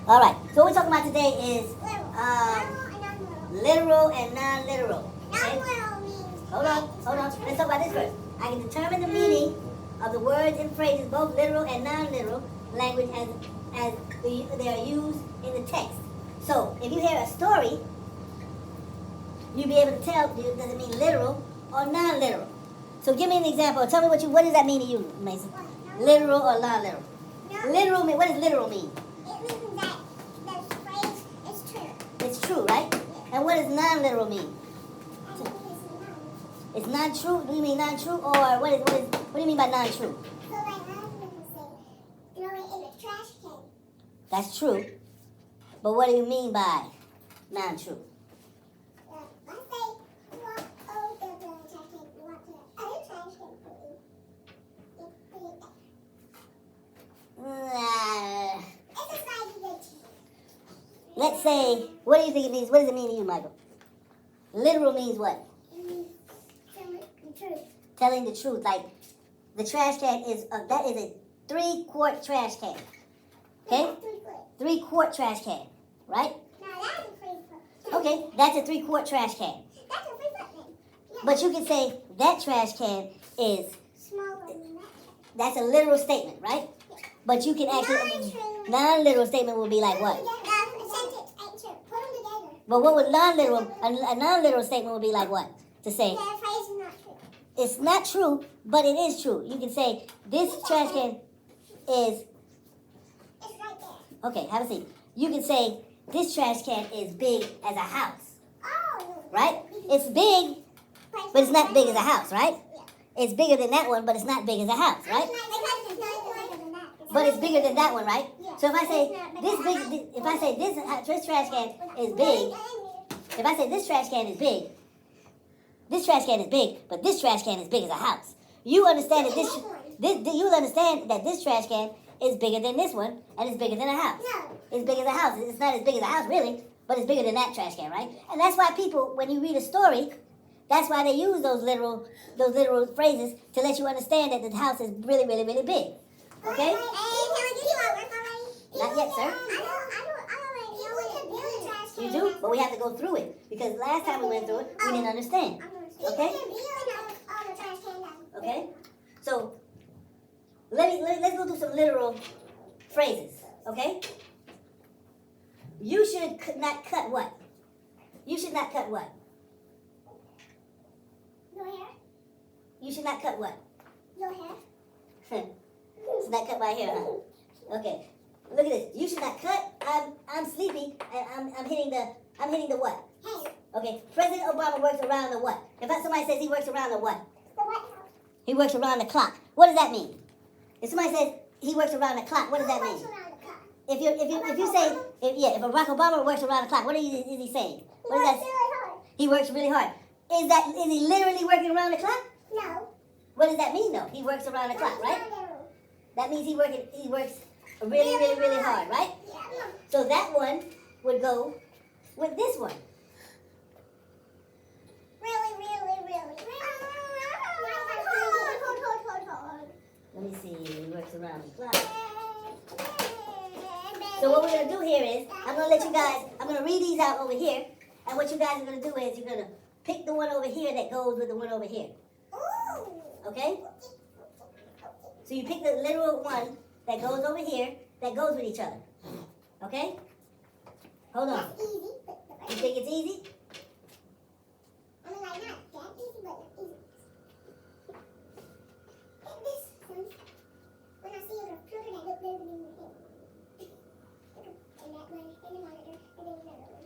All right. So what we're talking about today is literal and non-literal. Okay? Hold on. Let's talk about this first. I can determine the meaning of the words and phrases, both literal and non-literal language, as they are used in the text. So if you hear a story, you'll be able to tell does it mean literal or non-literal. So give me an example. Tell me what does that mean to you, Mason? Literal or non-literal? Literal mean, what does literal mean? It means that the phrase is true. It's true, right? Yeah. And what does non-literal mean? I think it's It's not true? Do you mean non-true? Or what do you mean by non-true? so like I was say, throw it in the trash can. That's true. But what do you mean by non-true? Let's say you want the trash can, you want the other trash can, please. You put it there. It's just like you did. Let's say, what do you think it means? What does it mean to you, Michael? Literal means what? It means telling the truth. Telling the truth. Like, the trash can is, that is a 3-quart trash can. Okay? That's 3 foot. 3-quart trash can, right? No, that's a 3 foot. Okay, that's a 3-quart trash can. That's a 3 foot then. Yeah. But you can say that trash can is, Smaller than that. that's a literal statement, right? But you can actually, non-literal statement will be like what? But what would non-literal, a non-literal statement would be like what? To say, it's not true, but it is true. You can say, this trash can is, okay, have a seat. You can say, this trash can is big as a house, right? It's big, but it's not big as a house, right? It's bigger than that one, but it's not big as a house, right? But it's bigger than that one, right? So if I say this trash can is big, if I say this trash can is big, this trash can is big, but this trash can is big as a house. You understand that you'll understand that this trash can is bigger than this one, and it's bigger than a house. It's big as a house. It's not as big as a house, really, but it's bigger than that trash can, right? And that's why people, when you read a story, that's why they use those literal phrases to let you understand that the house is really, really, really big. Okay? Not yet, sir. You do, but we have to go through it because last time we went through it, we didn't understand. Okay? Okay? So let's go through some literal phrases. Okay? You should not cut what? You should not cut what? Your hair? You should not cut what? Your hair? It's not cut my hair, huh? Okay. Look at this. You should not cut. I'm sleepy and I'm hitting the what? Hey. Okay. President Obama works around the what? If somebody says he works around the what? The White House. He works around the clock. What does that mean? If somebody says he works around the clock, what does that mean? If Barack Obama works around the clock, what is he saying? What is that? He works really hard. Is he literally working around the clock? No. What does that mean though? He works around the clock, right? That means he works really, really, really hard, right? Yeah. So that one would go with this one. Really. Hold. Let me see. He works around the clock. So what we're going to do here is, I'm going to read these out over here. And what you guys are going to do is, you're going to pick the one over here that goes with the one over here. Okay? So you pick the literal one that goes over here, that goes with each other. Okay? Hold on. That's easy. You think it's easy? I mean, like, not that easy, but easy. This one, when I see a computer that looks bigger than your head. And that one, and the monitor, and then another one.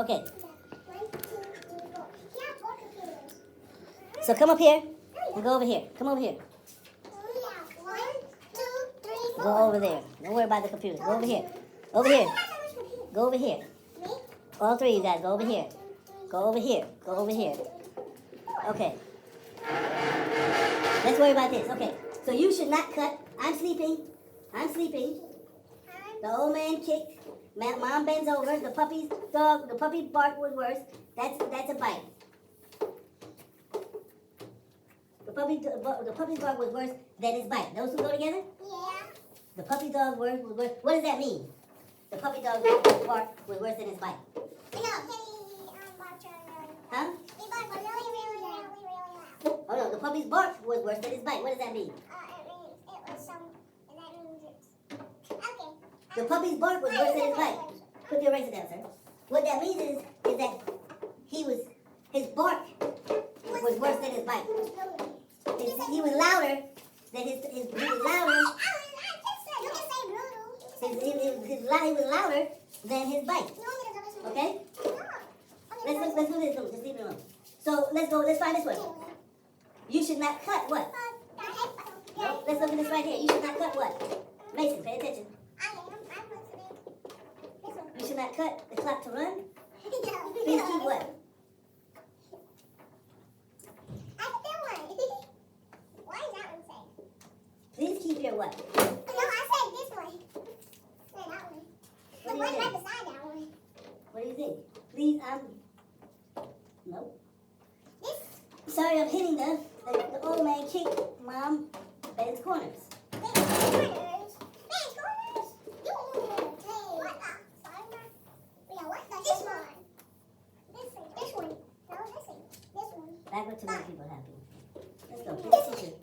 Okay. 1, 2, 3, 4. Yeah, 4 computers. So come up here and go over here. Come over here. Yeah, 1, 2, 3, 4. Go over there. Don't worry about the computer. Go over here. Over here. Go over here. Me? All three of you guys, go over here. Go over here. Go over here. Okay. Let's worry about this. Okay. So you should not cut. I'm sleeping. The old man kicked. Mom bends over. The puppy bark was worse. That's a bite. The puppy's bark was worse than his bite. Those two go together? Yeah. The puppy dog word was worse. What does that mean? The puppy dog bark was worse than his bite. Huh? Oh no, the puppy's bark was worse than his bite. What does that mean? The puppy's bark was worse than his bite. Put the eraser down, sir. What that means is that his bark was worse than his bite. He was louder than he was louder. He was louder than his bite. Okay? Let's do this. Just leave it alone. So let's find this one. You should not cut what? No, let's look at this right here. You should not cut what? Mason, pay attention. You should not cut the clock to run. Please keep what? Please keep your what? What do you think? Please, nope. Sorry, I'm hitting the old man kicked Mom Ben's corners. Backward to make people happy. Let's go. This is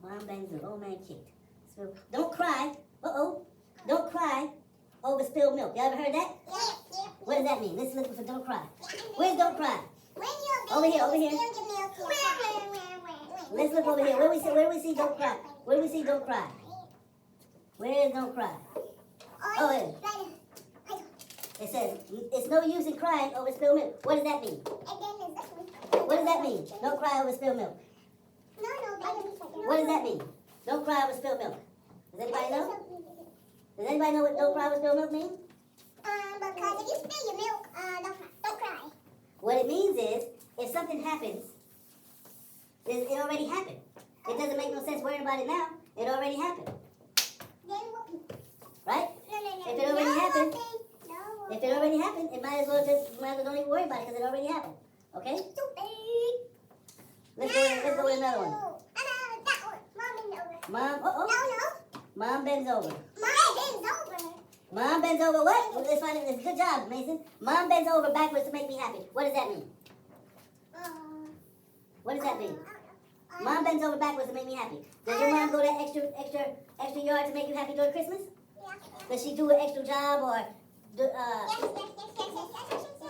Mom Ben's the old man kicked. So don't cry. Don't cry over spilled milk. You ever heard that? What does that mean? Let's look for don't cry. Where's don't cry? Over here. Let's look over here. Where do we see don't cry? Where do we see don't cry? Where is don't cry? Oh, yeah. It says, it's no use in crying over spilled milk. What does that mean? What does that mean? Don't cry over spilled milk. What does that mean? Don't cry over spilled milk. Does anybody know? Does anybody know what don't cry over spilled milk means? Because if you spill your milk, don't cry. What it means is, if something happens, it already happened. It doesn't make no sense worrying about it now. It already happened. Right? If it already happened, it might as well don't even worry about it because it already happened. Okay? Let's go with another one. Mom bends over. Mom bends over what? Let's find it. Good job, Mason. Mom bends over backwards to make me happy. What does that mean? What does that mean? Mom bends over backwards to make me happy. Does your mom go that extra yard to make you happy during Christmas? Does she do an extra job or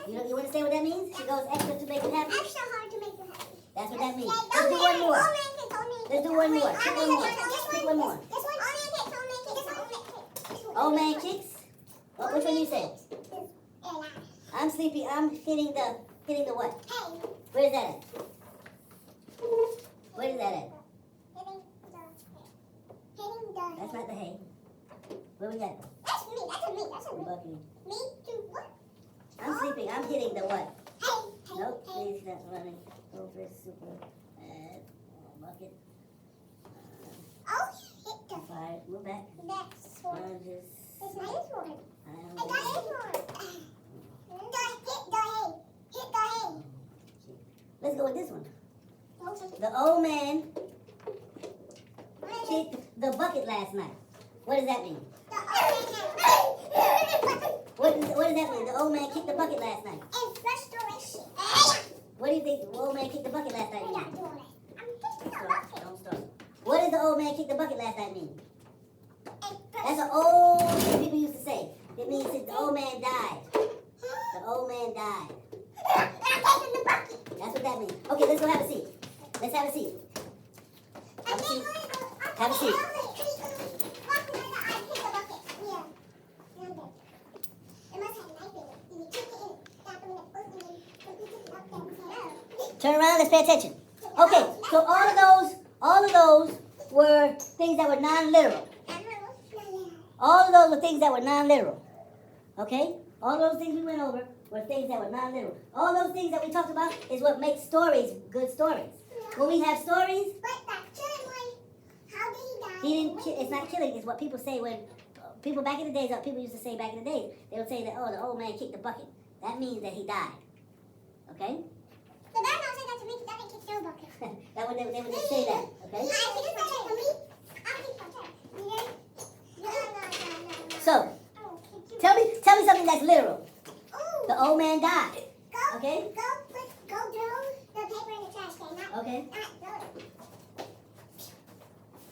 you understand what that means? She goes extra to make you happy? Extra hard to make you happy. That's what that means. Let's do one more. Let's do one more. Pick one more. Pick one more. Old man kicks. Oh, which one you say? I'm sleepy. I'm hitting the what? Where is that at? Where is that at? That's not the hay. Where we got? That's me. Bucky. Me too. What? I'm sleeping. I'm hitting the what? Hey. Nope. Please not running over super bucket. Oh, hit the Fire. Move back. next one. I'm just. It's my one. I I don't got know. this one. Hit the hay. Let's go with this one. Okay. The old man kicked the bucket last night. What does that mean? What does that mean? The old man kicked the bucket last night. And frustration. What do you think the old man kicked the bucket last night I'm mean? not doing it. I'm kicking the Stop. bucket. Don't start. What did the old man kick the bucket last night mean? And That's an old thing people used to say. It means that the old man died. The old man died. I'm taking the bucket. That's what that means. Okay, let's go have a seat. Let's have a seat. Have a seat. Have a seat. Turn around, let's pay attention. Okay, so all of those were things that were non-literal. All of those were things that were non-literal. Okay? All those things we went over were things that were non-literal. All those things that we talked about is what makes stories good stories. When we have stories, he didn't. It's not killing. It's what people say when people back in the days. People used to say back in the days. They would say that, oh, the old man kicked the bucket. That means that he died. Okay? That would they would just say that. Okay? So, tell me something that's literal. The old man died. Go. Okay? Go throw the paper in the trash can. Not, Okay. not throw it.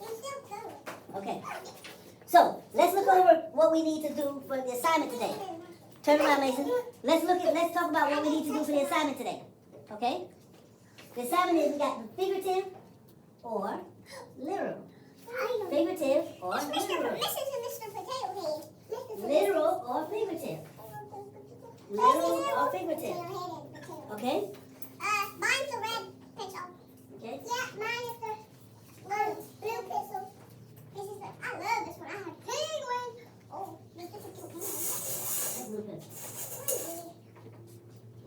You still throw it. Okay. So, let's look over what we need to do for the assignment today. Turn around, Mason. Let's talk about what we need to do for the assignment today. Okay? The assignment is we got the figurative or literal. Figurative or literal. Listen to Mr. Potato Head. Literal or figurative. Literal or figurative. Okay? Mine's a red pencil. Okay. Yeah, mine is the blue pencil. This is the, I love this one. I have big one. Oh, this is a cute pencil. That's blue pencil.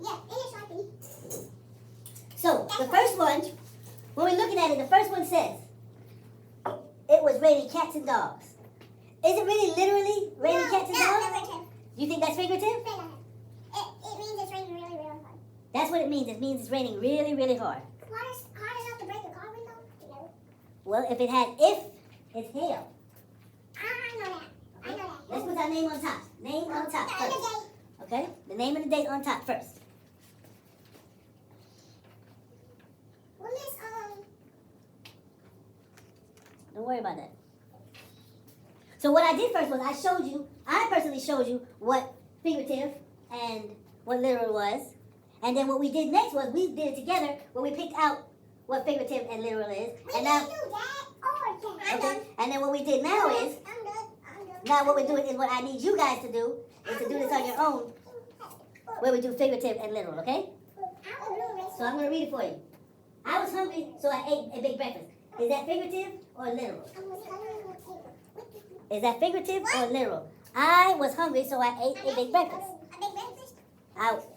Yeah, it is Sharpie. So, the first one, when we're looking at it, the first one says, it was raining cats and dogs. Is it really literally raining cats and dogs? Figurative. You think that's figurative? It means it's raining really, really hard. That's what it means. It means it's raining really, really hard. Hard enough to break a car window? No. Well, if it's hail. I know that. I know that. Let's put our name on top. Name on top first. Okay? The name and the date on top first. Well, Miss, Don't worry about that. So what I did first was I personally showed you what figurative and what literal was. And then what we did next was we did it together where we picked out what figurative and literal is. And now, okay, and then what we did now is, now what we're doing is what I need you guys to do is to do this on your own, where we do figurative and literal, okay? So I'm going to read it for you. I was hungry, so I ate a big breakfast. Is that figurative or literal? Is that figurative or literal? I was hungry, so I ate a big breakfast.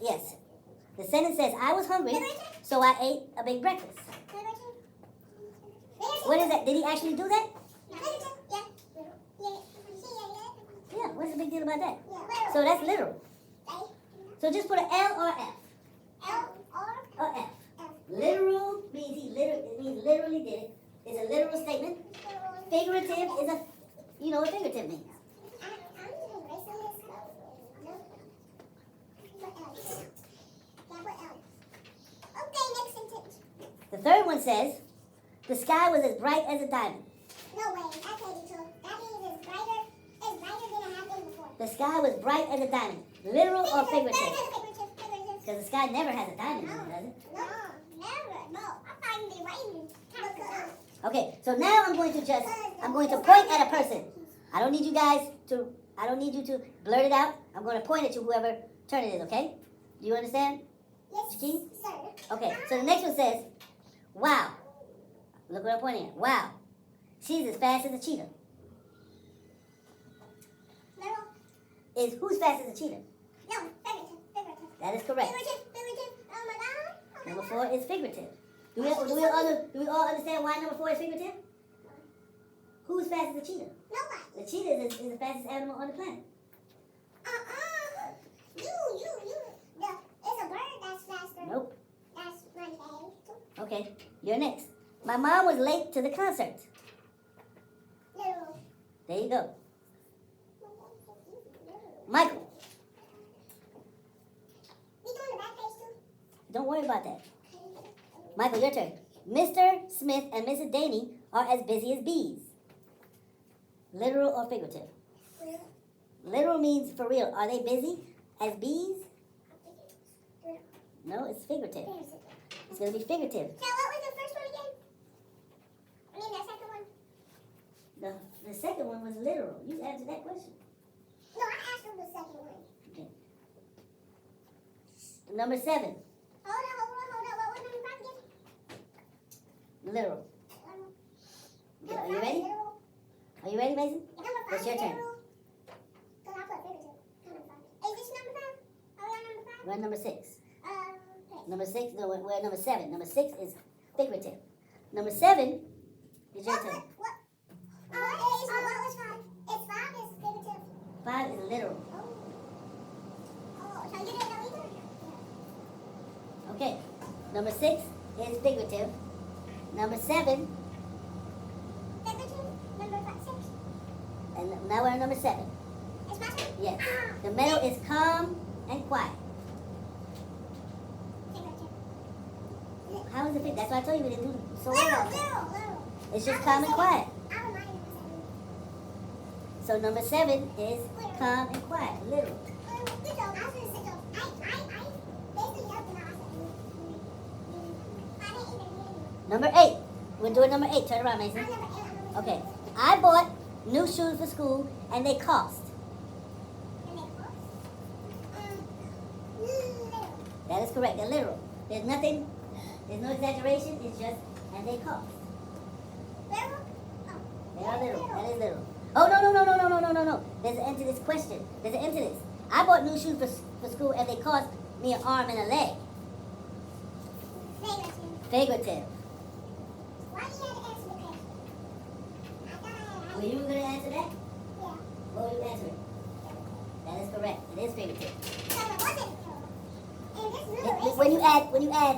Yes. The sentence says, I was hungry, so I ate a big breakfast. What is that? Did he actually do that? Yeah, what's the big deal about that? So that's literal. So just put an L or F. Or F. Literal means it means literally did it. It's a literal statement. Figurative is a, you know what figurative means. The third one says, the sky was as bright as a diamond. No way, I told you so. That means it's brighter than it has been before. The sky was bright as a diamond. Literal or figurative? Figurative. Because the sky never has a diamond in it, does it? No, never. No, I thought it'd be raining. Okay, so now I'm going to point at a person. I don't need you to blurt it out. I'm going to point at you, whoever turn it is, okay? Do you understand? Yes, Shaquille? sir. Okay, so the next one says, wow. Look what I'm pointing at. Wow. She's as fast as a cheetah. No, Who's fast as a cheetah? no, figurative. That is correct. Figurative. Oh my God. Oh my Number God. 4 is figurative. Do we all understand why number 4 is figurative? Who's fast as a cheetah? Nobody. The cheetah is the fastest animal on the planet. You. It's a bird that's faster. Nope. That's my day. Okay, you're next. My mom was late to the concert. No. There you go. Michael, We doing the back page too? don't worry about that. Michael, your turn. Mr. Smith and Mrs. Daney are as busy as bees. Literal or figurative? Literal means for real. Are they busy as bees? No, it's figurative. It's going to be figurative. So what was the first one again? I mean the second one? The second one was literal. You answered that question. No, I asked him the second one. Okay. Number 7, Hold on. What was number 5 again? literal. Okay, are you Number 5 ready? is literal. Are you ready, Mason? Number 5 What's your is turn? literal. Because I put figurative. Number 5. Is this number 5? Are we on number 5? We're on number 6. Okay. Number 6, no, we're at number 7. Number 6 is figurative. Number 7 is your turn. What was 5? It's 5 is figurative. 5 is literal. Oh, so you didn't know either? Okay. Number 6 is figurative. Number 7 Figurative. Number 6. and Now we're on number 7. It's my turn? Yes. The middle is calm and quiet. How is it fit? That's why I told you we didn't do so well. Little. It's just calm and quiet. I don't mind number 7. So number 7 is calm and quiet. Literal. Good job. I was going to say, I basically helped him out. I didn't even hear you. Number 8. We're doing number 8. Turn around, Mason. I'm number 8. Okay. I bought new shoes for school and they cost. Little. That is correct. They're literal. There's nothing, there's no exaggeration. It's just, and they cost. Little? They are literal. That is literal. Oh, no. There's an end to this question. There's an end to this. I bought new shoes for school and they cost me an arm and a leg. Figurative. Why do you have to answer the question? I thought I Were had you going to answer that? Yeah. What were you answering? That is correct. It is figurative. So it wasn't little. And this little is... When you add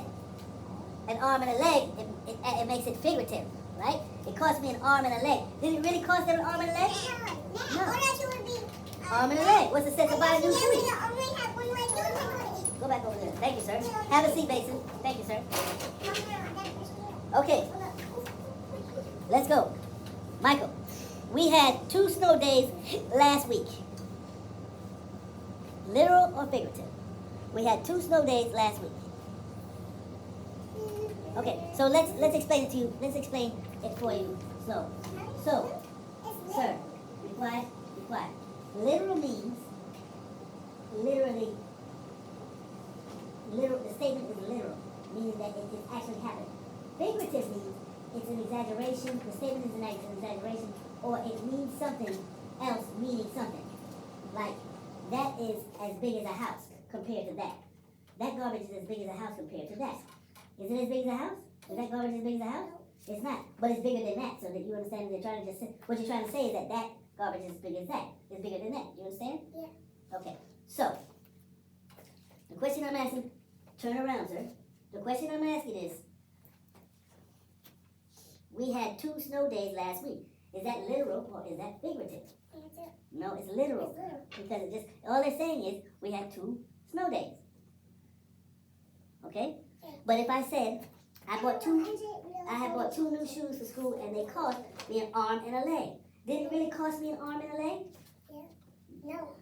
an arm and a leg, it makes it figurative, right? It cost me an arm and a leg. Did it really cost them an arm and a leg? No. Or that you would be... Arm and a leg. What's the sense of buying new shoes? When you had Go back over there. Thank you, sir. Have a seat, Mason. Thank you, sir. Okay, let's go. Michael, we had 2 snow days last week. Literal or figurative? We had 2 snow days last week. Okay, so let's explain it to you. Let's explain it for you. So, sir, be quiet, be quiet. Literal means literally. The statement is literal, meaning that it actually happened. Figurative means it's an exaggeration. The statement is an exaggeration, or it means something else, meaning something. Like that is as big as a house compared to that. That garbage is as big as a house compared to that. Is it as big as a house? Is that garbage as big as a house? It's not, but it's bigger than that. So that you understand, they're trying to just say, what you're trying to say is that garbage is as big as that. It's bigger than that. You understand? Yeah. Okay. So the question I'm asking. Turn around, sir. The question I'm asking is, we had 2 snow days last week. Is that literal or is that figurative? No, it's literal. Because it just, all they're saying is, we had 2 snow days. Okay? But if I said, I had bought two new shoes for school and they cost me an arm and a leg. Did it really cost me an arm and a leg? Yeah. No.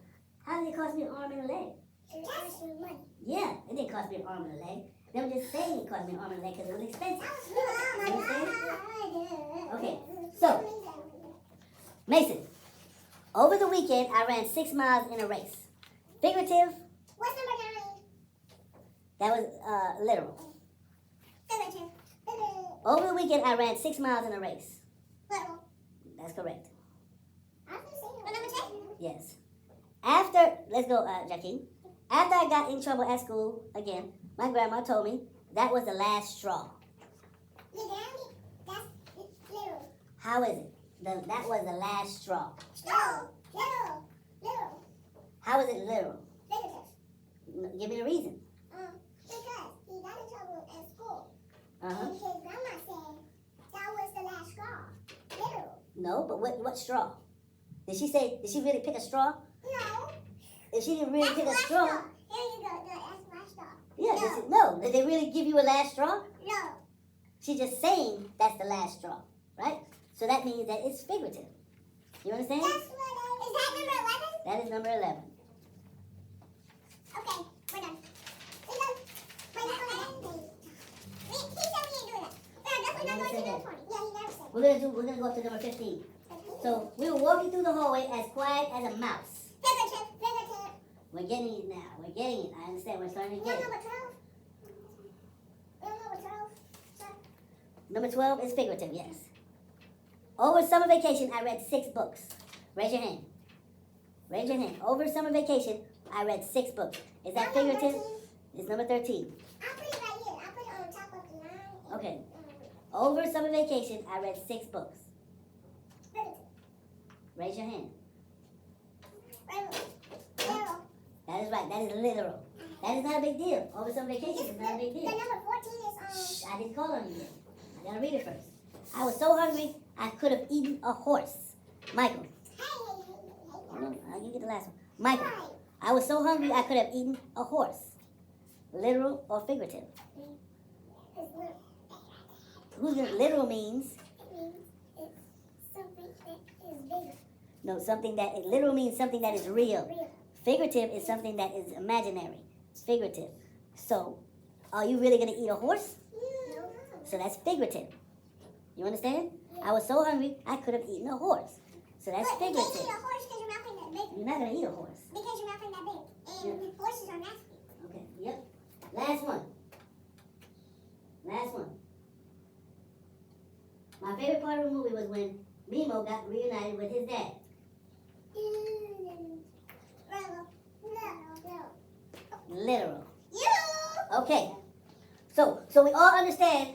How did it cost me an arm and a leg? It cost you money. Yeah, it didn't cost me an arm and a leg. They were just saying it cost me an arm and a leg because it was expensive. You understand? Okay, so, Mason, over the weekend, I ran 6 miles in a race. Figurative, What's number 9? that was literal. Figurative. Over the weekend, I ran 6 miles in a race. Literal. That's correct. I was going to say number 10. Yes. After, let's go, Jackie. After I got in trouble at school, again, my grandma told me that was the last straw. That's literal. How is it? That was the last straw. No. Literal. How is it literal? Figurative. Give me the reason. Because he got in trouble at school. Uh-huh. And his grandma said that was the last straw. Literal. No, but what straw? Did she really pick a straw? No. If she didn't really That's pick a last straw. Here you go. No, that's last straw. Yeah, No. did they really give you a last straw? No. She's just saying that's the last straw, right? So that means that it's figurative. You understand? That's what is that number 11? That is number 11. Okay, we're done. We're done. He said we ain't doing that. We're not going to number 20. Yeah, he never said. We're gonna go up to number 15. So we were walking through the hallway as quiet as a mouse. Figurative. We're getting it now. We're getting it. I understand. We're starting to We're get on it. number 12. We're on number 12. Sir. Number 12 is figurative, yes. Over summer vacation, I read 6 books. Raise your hand. Raise your hand. Over summer vacation, I read 6 books. Is that I'm number figurative? 13. It's number 13. I'll put it right here. I'll put it on top of the line. Okay. Over summer vacation, I read 6 books. Figurative. Raise your hand. Literal. That is right. That is literal. That is not a big deal. Over summer vacation is not a big The deal. number 14 is Shh, I didn't call on you yet. I gotta read it first. I was so hungry, I could have eaten a horse. Michael, Hey. You get the last one. Michael, Right. I was so hungry I could have eaten a horse. Literal or figurative? It's not- Who's gonna, literal means It means it's something that is bigger. no something that literal means something that is real. Real. Figurative is something that is imaginary. Figurative. So, are you really gonna eat a horse? No. So that's figurative. You understand? I was so hungry I could have eaten a horse. So that's But you can't figurative. eat a horse because your mouth ain't that big. You're not gonna eat a horse. Because your mouth ain't that big. And horses are nasty. Okay. Yep. Last one. Last one. My favorite part of the movie was when Mimo got reunited with his dad. Literal. You! Okay. So we all understand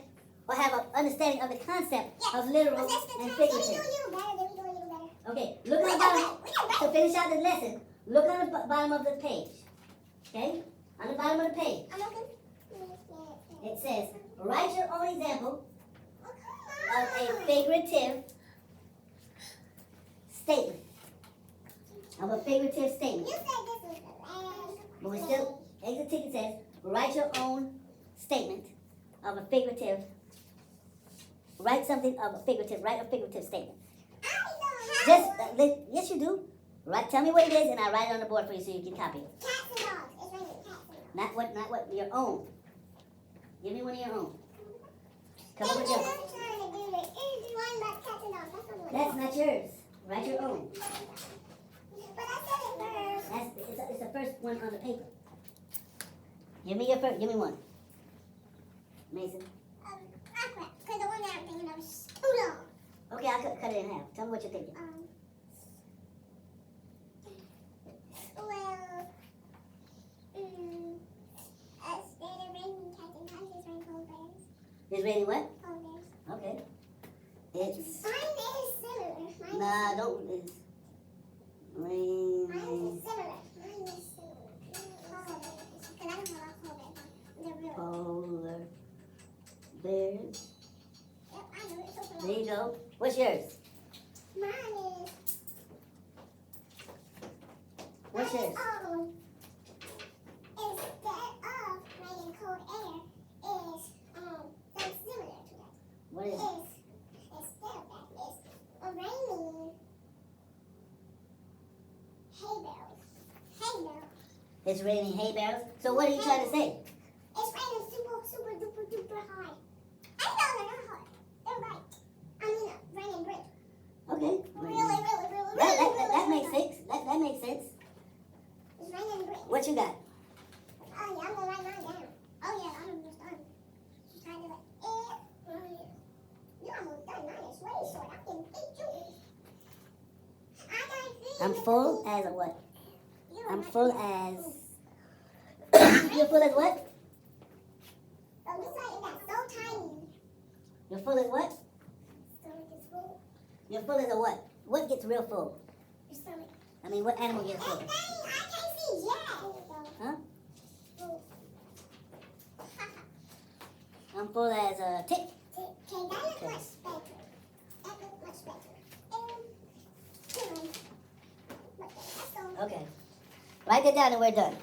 or have an understanding of the concept of literal Well, that's the and time. Then we do figurative. a little better. Then we do a little better. Okay. Look on the bottom. To finish out the lesson, look on the bottom of the page. Okay? On the bottom of the page, I'm looking. it says, write your own example Oh, of come a on. figurative statement. Of a figurative statement. You said this was the last. But we still, exit ticket says, write your own statement of a figurative. Write something of a figurative. Write a figurative statement. I Just, don't have yes you do. Right, tell me what it is and I'll write it on the board for you so you can copy it. cats and dogs. It's raining cats and dogs. Not what, your own. Give me one of your own. Come Thank up with you. yours. I'm trying to do it. It's one about cats and dogs. That's the one. That's not yours. Write your own. But I said it first. It's the first one on the paper. Give me your first. Give me one. Mason. Ah, crap. Because the one that I'm thinking of is too long. Okay, I'll cut it in half. Tell me what you're thinking. Well, instead of raining cats and dogs, it's raining cold bears. It's raining what? Cold bears. Okay. It's Mine is similar. nah. Don't. It's Mine raining is similar. Mine is similar. Cold bears. Because I don't know about cold bears. They're real. polar bears. Yep, I know it's so There you go. What's yours? Mine is. What's yours? Instead of raining cold air, is something similar to that. What is it? Instead of that is raining hay barrels. Hay barrels. It's raining hay barrels. So what are you trying to say? It's raining super duper duper hard. I know they're not hard. They're right. I mean, raining great. Okay. That makes sense. That makes sense. It's raining great. What you got? Oh yeah, I'm gonna write mine down. Oh yeah, I'm almost done. Just trying to like, oh yeah. You're almost done. Mine is way short. I can beat you. I got three. I'm full as a what? You're I'm right. full as. You're full as what? Oh, this one is so tiny. You're full as what? Stomach is full. You're full as a what? What gets real full? Your stomach. I mean, what animal gets Hey, full? dang, I can't see yet. Huh? Full. I'm full as a tick. Okay, that looks much better. That looks much better. Okay, let's go. Okay. Write that down and we're done.